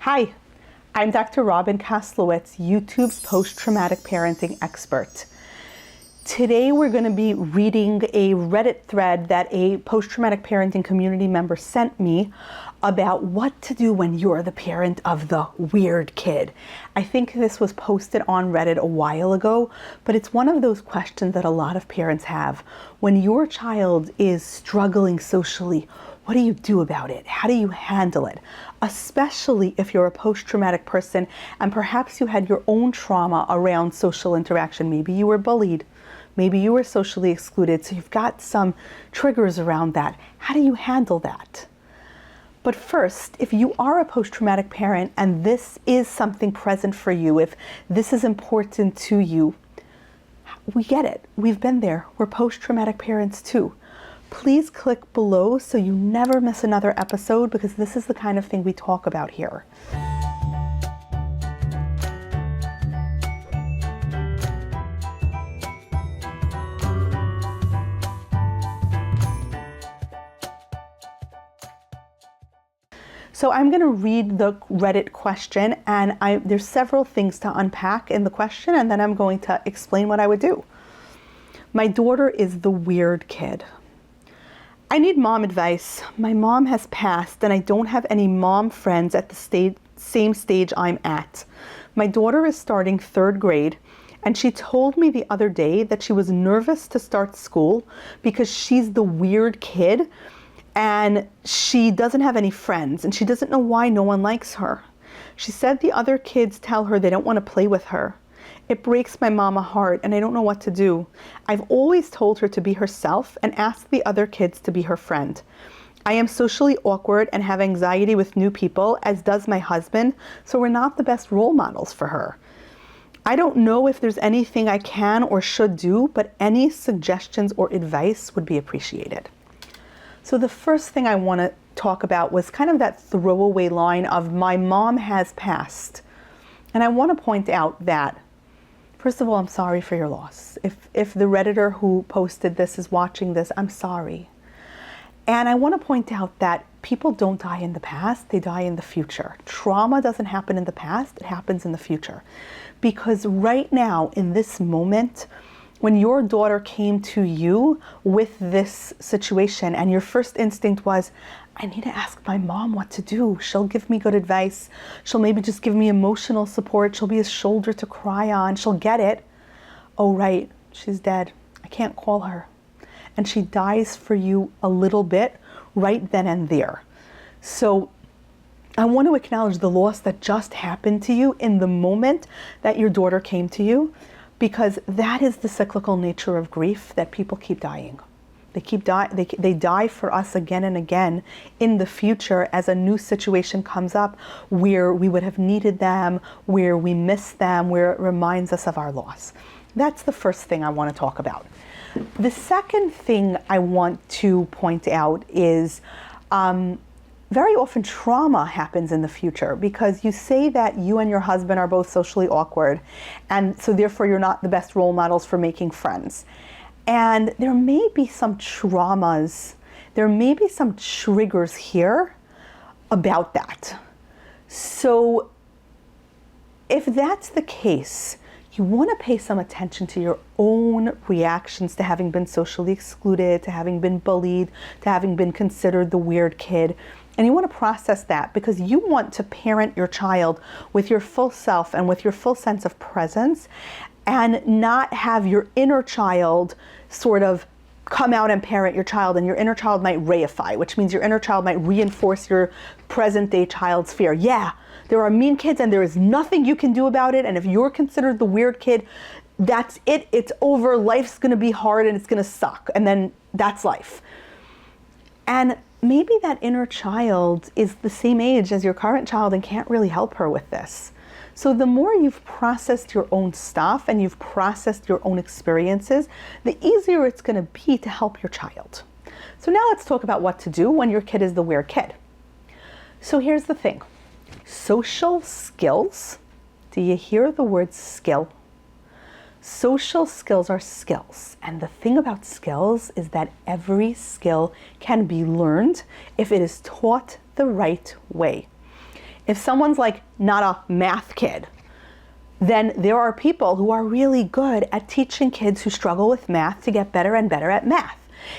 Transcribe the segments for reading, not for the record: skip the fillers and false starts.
Hi, I'm Dr. Robin Kaslowitz, YouTube's post-traumatic parenting expert. Today we're going to be reading a Reddit thread that a post-traumatic parenting community member sent me about what to do when you're the parent of the weird kid. I think this was posted on Reddit a while ago, but it's one of those questions that a lot of parents have. When your child is struggling socially, what do you do about it? How do you handle it? Especially if you're a post-traumatic person and perhaps you had your own trauma around social interaction. Maybe you were bullied. Maybe you were socially excluded. So you've got some triggers around that. How do you handle that? But first, if you are a post-traumatic parent and this is something present for you, if this is important to you, we get it. We've been there. We're post-traumatic parents too. Please click below so you never miss another episode, because this is the kind of thing we talk about here. So I'm going to read the Reddit question, and there's several things to unpack in the question, and then I'm going to explain what I would do. My daughter is the weird kid. I need mom advice. My mom has passed and I don't have any mom friends at the same stage I'm at. My daughter is starting 3rd grade and she told me the other day that she was nervous to start school because she's the weird kid and she doesn't have any friends and she doesn't know why no one likes her. She said the other kids tell her they don't want to play with her. It breaks my mama heart and I don't know what to do. I've always told her to be herself and asked the other kids to be her friend. I am socially awkward and have anxiety with new people, as does my husband, so we're not the best role models for her. I don't know if there's anything I can or should do, but any suggestions or advice would be appreciated. So the first thing I want to talk about was kind of that throwaway line of my mom has passed. And I want to point out that, first of all, I'm sorry for your loss. If the Redditor who posted this is watching this, I'm sorry. And I want to point out that people don't die in the past, they die in the future. Trauma doesn't happen in the past, it happens in the future. Because right now, in this moment, when your daughter came to you with this situation and your first instinct was, I need to ask my mom what to do. She'll give me good advice. She'll maybe just give me emotional support. She'll be a shoulder to cry on. She'll get it. Oh, right, she's dead. I can't call her. And she dies for you a little bit right then and there. So I want to acknowledge the loss that just happened to you in the moment that your daughter came to you, because that is the cyclical nature of grief, that people keep dying. They die for us again and again in the future as a new situation comes up where we would have needed them, where we miss them, where it reminds us of our loss. That's the first thing I want to talk about. The second thing I want to point out is very often trauma happens in the future, because you say that you and your husband are both socially awkward, and so therefore you're not the best role models for making friends. And there may be some traumas, there may be some triggers here about that. So if that's the case, you want to pay some attention to your own reactions to having been socially excluded, to having been bullied, to having been considered the weird kid. And you want to process that, because you want to parent your child with your full self and with your full sense of presence, and not have your inner child sort of come out and parent your child, and your inner child might reify, which means your inner child might reinforce your present day child's fear. Yeah, there are mean kids and there is nothing you can do about it. And if you're considered the weird kid, that's it. It's over. Life's going to be hard and it's going to suck. And then that's life. And maybe that inner child is the same age as your current child and can't really help her with this. So the more you've processed your own stuff and you've processed your own experiences, the easier it's going to be to help your child. So now let's talk about what to do when your kid is the weird kid. So here's the thing. Social skills. Do you hear the word skill? Social skills are skills. And the thing about skills is that every skill can be learned if it is taught the right way. If someone's like not a math kid, then there are people who are really good at teaching kids who struggle with math to get better and better at math.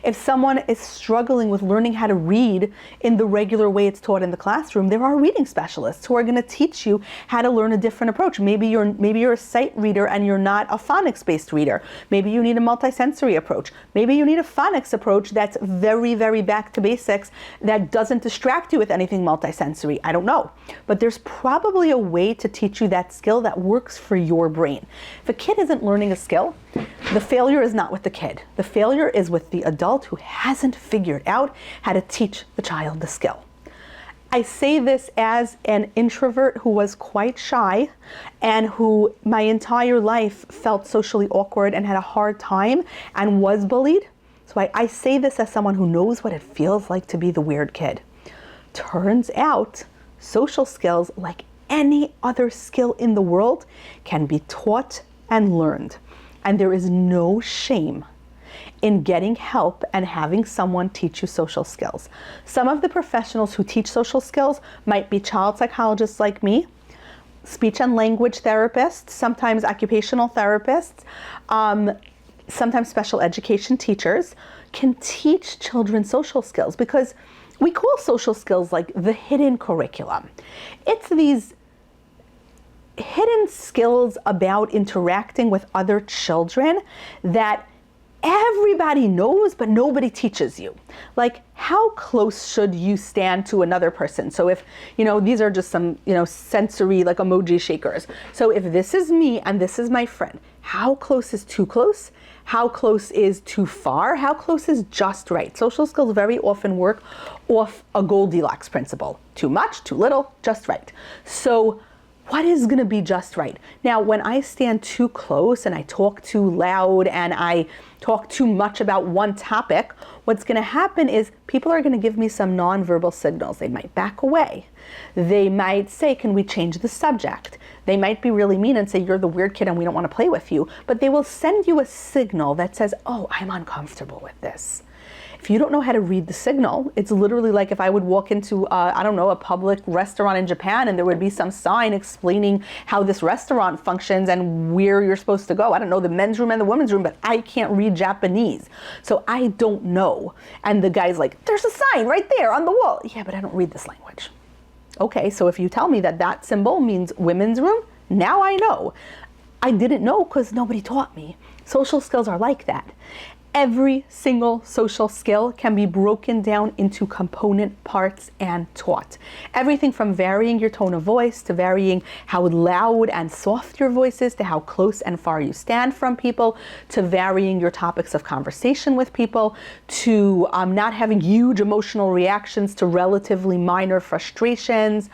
If someone is struggling with learning how to read in the regular way it's taught in the classroom, there are reading specialists who are going to teach you how to learn a different approach. Maybe you're a sight reader and you're not a phonics-based reader. Maybe you need a multisensory approach. Maybe you need a phonics approach that's very, very back to basics that doesn't distract you with anything multisensory. I don't know. But there's probably a way to teach you that skill that works for your brain. If a kid isn't learning a skill, the failure is not with the kid. The failure is with the adult who hasn't figured out how to teach the child the skill. I say this as an introvert who was quite shy and who my entire life felt socially awkward and had a hard time and was bullied. So I say this as someone who knows what it feels like to be the weird kid. Turns out social skills, like any other skill in the world, can be taught and learned. And there is no shame in getting help and having someone teach you social skills. Some of the professionals who teach social skills might be child psychologists like me, speech and language therapists, sometimes occupational therapists, sometimes special education teachers can teach children social skills, because we call social skills like the hidden curriculum. It's these hidden skills about interacting with other children that everybody knows, but nobody teaches you. Like, how close should you stand to another person? So if, these are just some, sensory, like emoji shakers. So if this is me and this is my friend, how close is too close? How close is too far? How close is just right? Social skills very often work off a Goldilocks principle. Too much, too little, just right. So what is going to be just right? Now, when I stand too close and I talk too loud and I talk too much about one topic, what's going to happen is people are going to give me some nonverbal signals. They might back away. They might say, can we change the subject? They might be really mean and say, you're the weird kid and we don't want to play with you. But they will send you a signal that says, oh, I'm uncomfortable with this. If you don't know how to read the signal, it's literally like if I would walk into, a public restaurant in Japan and there would be some sign explaining how this restaurant functions and where you're supposed to go. I don't know the men's room and the women's room, but I can't read Japanese. So I don't know. And the guy's like, there's a sign right there on the wall. Yeah, but I don't read this language. Okay, so if you tell me that that symbol means women's room, now I know. I didn't know because nobody taught me. Social skills are like that. Every single social skill can be broken down into component parts and taught. Everything from varying your tone of voice, to varying how loud and soft your voice is, to how close and far you stand from people, to varying your topics of conversation with people, to not having huge emotional reactions to relatively minor frustrations,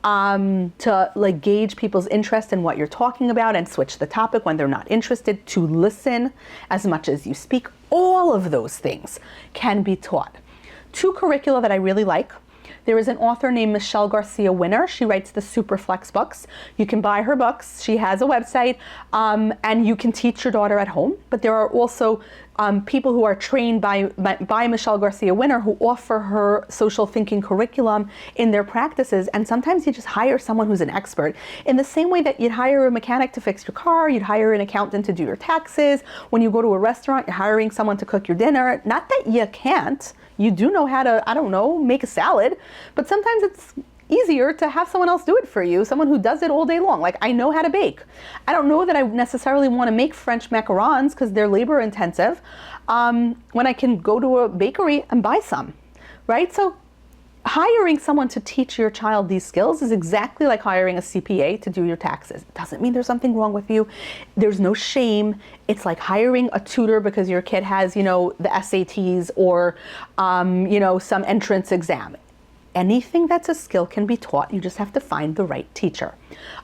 to gauge people's interest in what you're talking about and switch the topic when they're not interested, to listen as much as you speak. All of those things can be taught. Two curricula that I really like. There is an author named Michelle Garcia Winner. She writes the Superflex books. You can buy her books. She has a website, and you can teach your daughter at home. But there are also people who are trained by Michelle Garcia Winner who offer her social thinking curriculum in their practices. And sometimes you just hire someone who's an expert. In the same way that you'd hire a mechanic to fix your car, you'd hire an accountant to do your taxes. When you go to a restaurant, you're hiring someone to cook your dinner. Not that you can't. You do know how to, make a salad, but sometimes it's easier to have someone else do it for you, someone who does it all day long. Like, I know how to bake. I don't know that I necessarily want to make French macarons because they're labor intensive, when I can go to a bakery and buy some, right? So hiring someone to teach your child these skills is exactly like hiring a CPA to do your taxes. It doesn't mean there's something wrong with you. There's no shame. It's like hiring a tutor because your kid has, the SATs or, some entrance exam. Anything that's a skill can be taught. You just have to find the right teacher.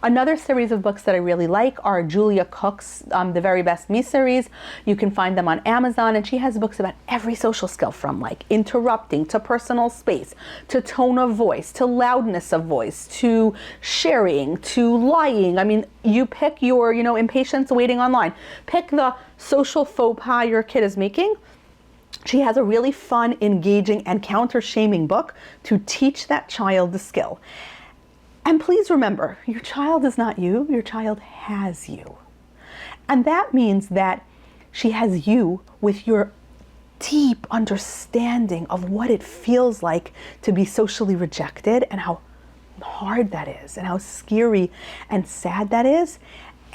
Another series of books that I really like are Julia Cook's The Very Best Me series. You can find them on Amazon, and she has books about every social skill, from like interrupting to personal space, to tone of voice, to loudness of voice, to sharing, to lying. I mean, you pick your, impatience waiting online. Pick the social faux pas your kid is making. She has a really fun, engaging, and counter-shaming book to teach that child the skill. And please remember, your child is not you, your child has you. And that means that she has you with your deep understanding of what it feels like to be socially rejected and how hard that is and how scary and sad that is.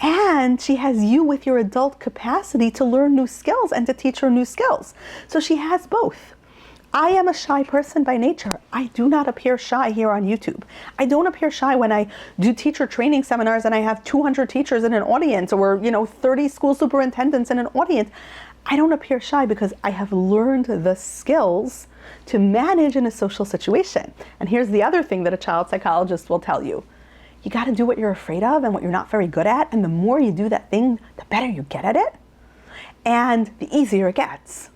And she has you with your adult capacity to learn new skills and to teach her new skills. So she has both. I am a shy person by nature. I do not appear shy here on YouTube. I don't appear shy when I do teacher training seminars and I have 200 teachers in an audience, or 30 school superintendents in an audience. I don't appear shy because I have learned the skills to manage in a social situation. And here's the other thing that a child psychologist will tell you. You got to do what you're afraid of and what you're not very good at. And the more you do that thing, the better you get at it. And the easier it gets.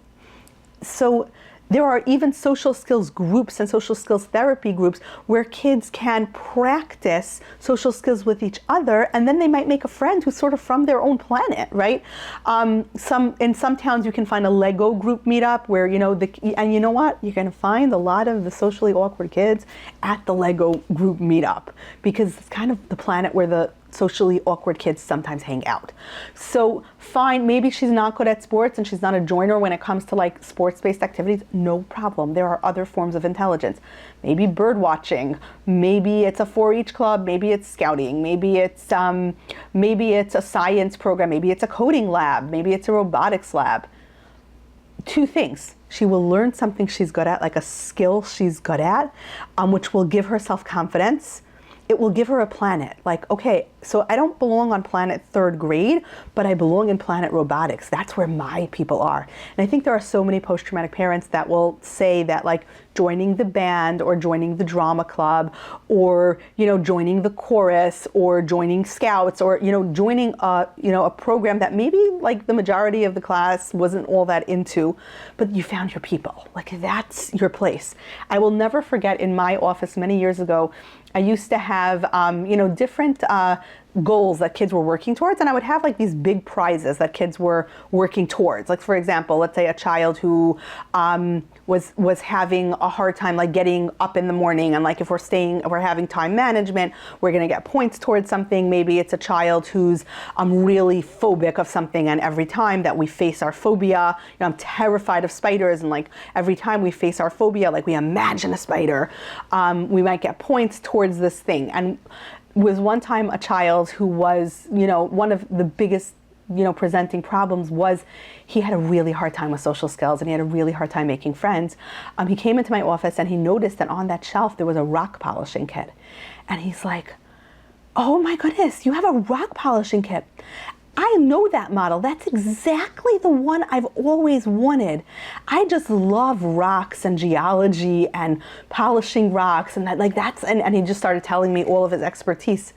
So there are even social skills groups and social skills therapy groups where kids can practice social skills with each other, and then they might make a friend who's sort of from their own planet, right? In some towns you can find a Lego group meetup where, and you know what? You're gonna find a lot of the socially awkward kids at the Lego group meetup, because it's kind of the planet where the socially awkward kids sometimes hang out. So fine, maybe she's not good at sports and she's not a joiner when it comes to like sports-based activities. No problem. There are other forms of intelligence. Maybe bird watching, maybe it's a 4-H club, maybe it's scouting, maybe it's a science program, maybe it's a coding lab, maybe it's a robotics lab. 2 things. She will learn something she's good at, like a skill she's good at, which will give her self-confidence. It will give her a planet. Like, okay, so I don't belong on planet 3rd grade, but I belong in planet robotics. That's where my people are. And I think there are so many post-traumatic parents that will say that, like, joining the band or joining the drama club or, joining the chorus or joining scouts or, joining a program that maybe like the majority of the class wasn't all that into, but you found your people. Like, that's your place. I will never forget, in my office many years ago, I used to have, different goals that kids were working towards, and I would have like these big prizes that kids were working towards. Like, for example, let's say a child who was having a hard time like getting up in the morning, and like if we're having time management, we're going to get points towards something. Maybe it's a child who's really phobic of something, and every time that we face our phobia, I'm terrified of spiders, and like every time we face our phobia, like we imagine a spider, we might get points towards this thing. And was one time a child who was, one of the biggest, presenting problems was he had a really hard time with social skills and he had a really hard time making friends. He came into my office and he noticed that on that shelf there was a rock polishing kit. And he's like, oh my goodness, you have a rock polishing kit. I know that model. That's exactly the one I've always wanted. I just love rocks and geology and polishing rocks and and he just started telling me all of his expertise.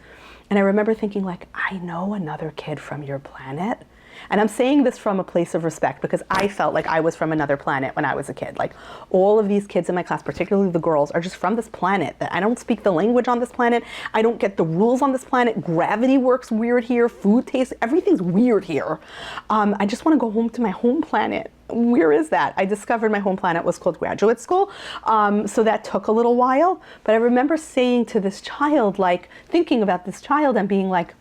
And I remember thinking, like, I know another kid from your planet. And I'm saying this from a place of respect because I felt like I was from another planet when I was a kid. Like, all of these kids in my class, particularly the girls, are just from this planet. That I don't speak the language on this planet. I don't get the rules on this planet. Gravity works weird here. Food tastes, everything's weird here. I just want to go home to my home planet. Where is that? I discovered my home planet was called graduate school. So that took a little while. But I remember saying to this child, like, thinking about this child and being like,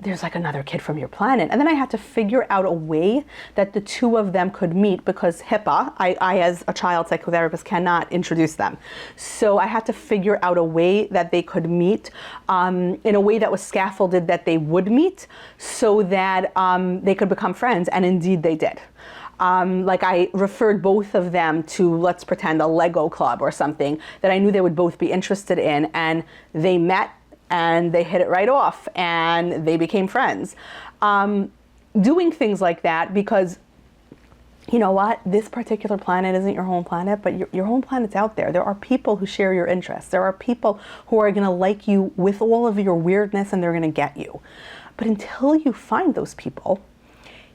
there's like another kid from your planet. And then I had to figure out a way that the two of them could meet because HIPAA, I as a child psychotherapist cannot introduce them. So I had to figure out a way that they could meet in a way that was scaffolded that they would meet so that they could become friends. And indeed they did. Like I referred both of them to, let's pretend, a Lego club or something that I knew they would both be interested in, and they met and they hit it right off and they became friends. Doing things like that because, you know what, this particular planet isn't your home planet, but your home planet's out there. There are people who share your interests. There are people who are gonna like you with all of your weirdness and they're gonna get you. But until you find those people,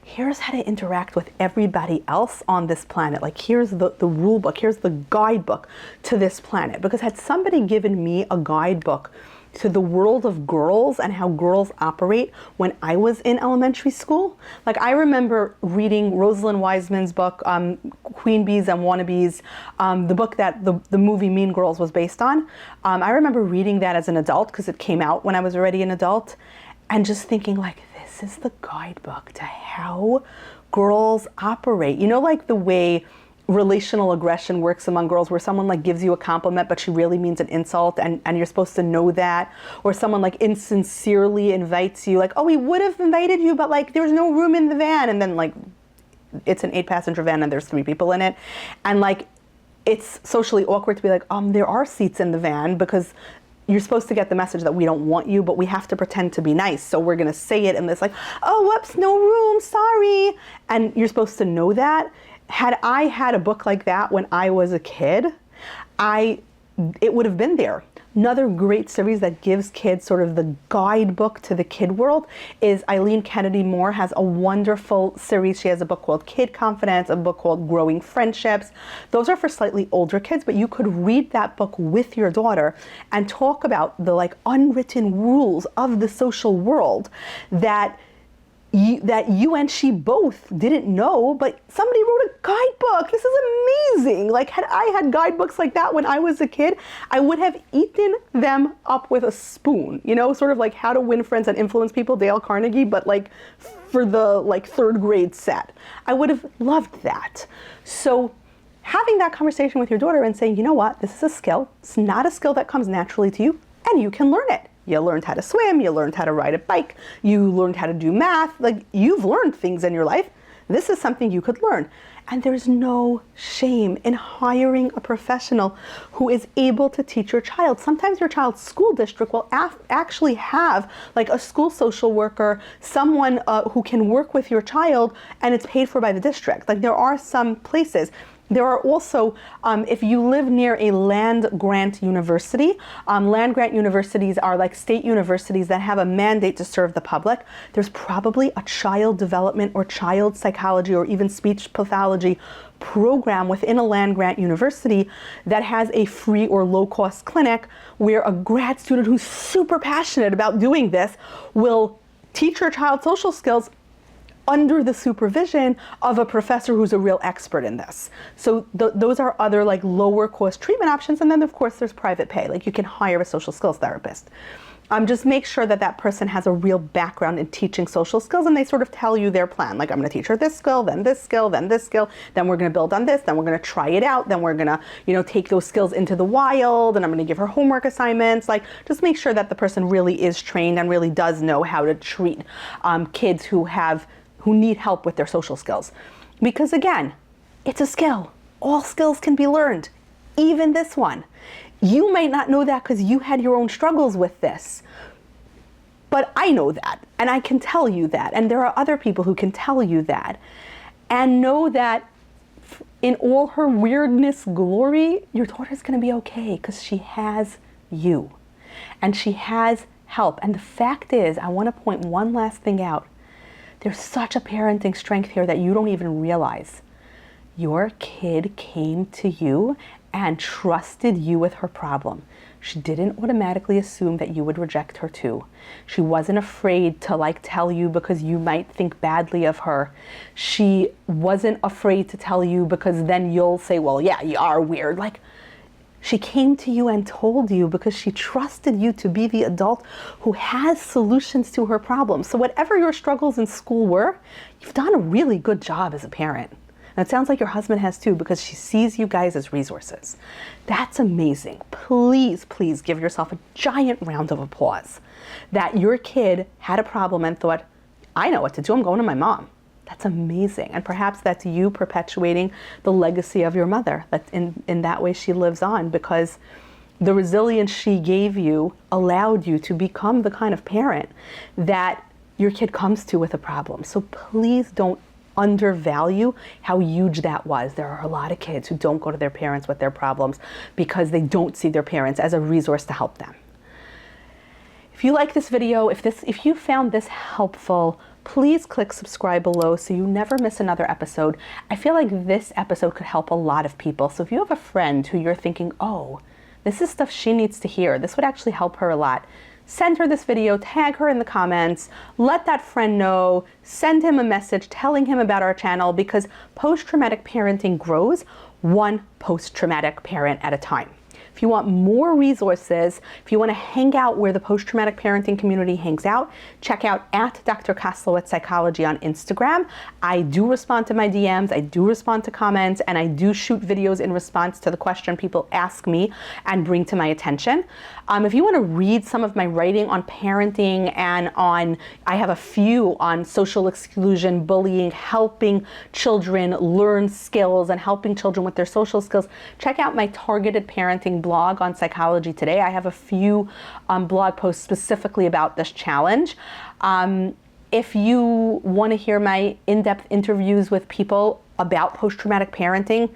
here's how to interact with everybody else on this planet. Like, here's the rule book, here's the guidebook to this planet. Because had somebody given me a guidebook to the world of girls and how girls operate when I was in elementary school. Like, I remember reading Rosalind Wiseman's book, Queen Bees and Wannabes, the book that the movie Mean Girls was based on. I remember reading that as an adult because it came out when I was already an adult, and just thinking like, this is the guidebook to how girls operate. You know, like the way relational aggression works among girls, where someone like gives you a compliment but she really means an insult, and you're supposed to know that. Or someone like insincerely invites you, like, oh, we would have invited you, but like there's no room in the van, and then like it's an 8-passenger van and there's 3 people in it, and like it's socially awkward to be like, there are seats in the van, because you're supposed to get the message that we don't want you, but we have to pretend to be nice, so we're gonna say it, and it's like, oh, whoops, no room, sorry. And you're supposed to know that. Had I had a book like that when I was a kid, it would have been there. Another great series that gives kids sort of the guidebook to the kid world is Eileen Kennedy Moore has a wonderful series. She has a book called Kid Confidence, a book called Growing Friendships. Those are for slightly older kids, but you could read that book with your daughter and talk about the like unwritten rules of the social world that you and she both didn't know, but somebody wrote a guidebook. This is amazing. Like, had I had guidebooks like that when I was a kid, I would have eaten them up with a spoon, you know, sort of like How to Win Friends and Influence People, Dale Carnegie, but like for the like 3rd grade set. I would have loved that. So having that conversation with your daughter and saying, you know what, this is a skill. It's not a skill that comes naturally to you, and you can learn it. You learned how to swim, you learned how to ride a bike, you learned how to do math, like you've learned things in your life. This is something you could learn. And there's no shame in hiring a professional who is able to teach your child. Sometimes your child's school district will actually have like a school social worker, someone who can work with your child, and it's paid for by the district. Like, there are some places. There are also, if you live near a land-grant university, land-grant universities are like state universities that have a mandate to serve the public. There's probably a child development or child psychology or even speech pathology program within a land-grant university that has a free or low-cost clinic where a grad student who's super passionate about doing this will teach your child social skills under the supervision of a professor who's a real expert in this. So those are other like lower cost treatment options. And then of course there's private pay, like you can hire a social skills therapist. Just make sure that that person has a real background in teaching social skills, and they sort of tell you their plan. Like, I'm gonna teach her this skill, then this skill, then this skill, then we're gonna build on this, then we're gonna try it out, then we're gonna, you know, take those skills into the wild, and I'm gonna give her homework assignments. Like, just make sure that the person really is trained and really does know how to treat kids who need help with their social skills. Because again, it's a skill. All skills can be learned, even this one. You might not know that because you had your own struggles with this, but I know that, and I can tell you that, and there are other people who can tell you that. And know that in all her weirdness glory, your daughter's gonna be okay because she has you, and she has help. And the fact is, I wanna point one last thing out. There's such a parenting strength here that you don't even realize. Your kid came to you and trusted you with her problem. She didn't automatically assume that you would reject her too. She wasn't afraid to like tell you because you might think badly of her. She wasn't afraid to tell you because then you'll say, well, yeah, you are weird. Like, she came to you and told you because she trusted you to be the adult who has solutions to her problems. So whatever your struggles in school were, you've done a really good job as a parent. And it sounds like your husband has too, because she sees you guys as resources. That's amazing. Please, please give yourself a giant round of applause that your kid had a problem and thought, I know what to do, I'm going to my mom. That's amazing. And perhaps that's you perpetuating the legacy of your mother. That in that way she lives on, because the resilience she gave you allowed you to become the kind of parent that your kid comes to with a problem. So please don't undervalue how huge that was. There are a lot of kids who don't go to their parents with their problems because they don't see their parents as a resource to help them. If you like this video, if you found this helpful, please click subscribe below so you never miss another episode. I feel like this episode could help a lot of people. So if you have a friend who you're thinking, oh, This is stuff she needs to hear. This would actually help her a lot. Send her this video, tag her in the comments, let that friend know, send him a message telling him about our channel, because post-traumatic parenting grows one post-traumatic parent at a time. If you want more resources, if you want to hang out where the post-traumatic parenting community hangs out, check out @Dr. Koslowitz Psychology on Instagram. I do respond to my DMs, I do respond to comments, and I do shoot videos in response to the question people ask me and bring to my attention. If you want to read some of my writing on parenting and I have a few on social exclusion, bullying, helping children learn skills and helping children with their social skills, check out my targeted parenting blog on Psychology Today. I have a few blog posts specifically about this challenge. If you want to hear my in-depth interviews with people about post-traumatic parenting,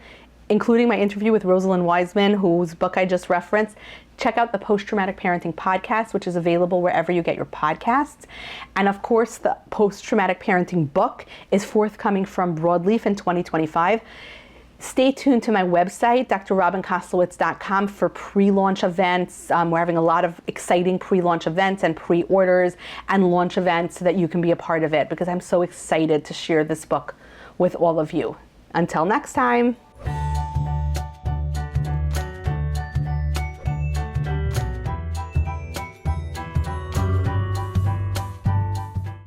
including my interview with Rosalind Wiseman, whose book I just referenced, check out the Post-Traumatic Parenting Podcast, which is available wherever you get your podcasts. And of course, the Post-Traumatic Parenting book is forthcoming from Broadleaf in 2025. Stay tuned to my website, drrobinkoslowitz.com, for pre-launch events. We're having a lot of exciting pre-launch events and pre-orders and launch events so that you can be a part of it, because I'm so excited to share this book with all of you. Until next time.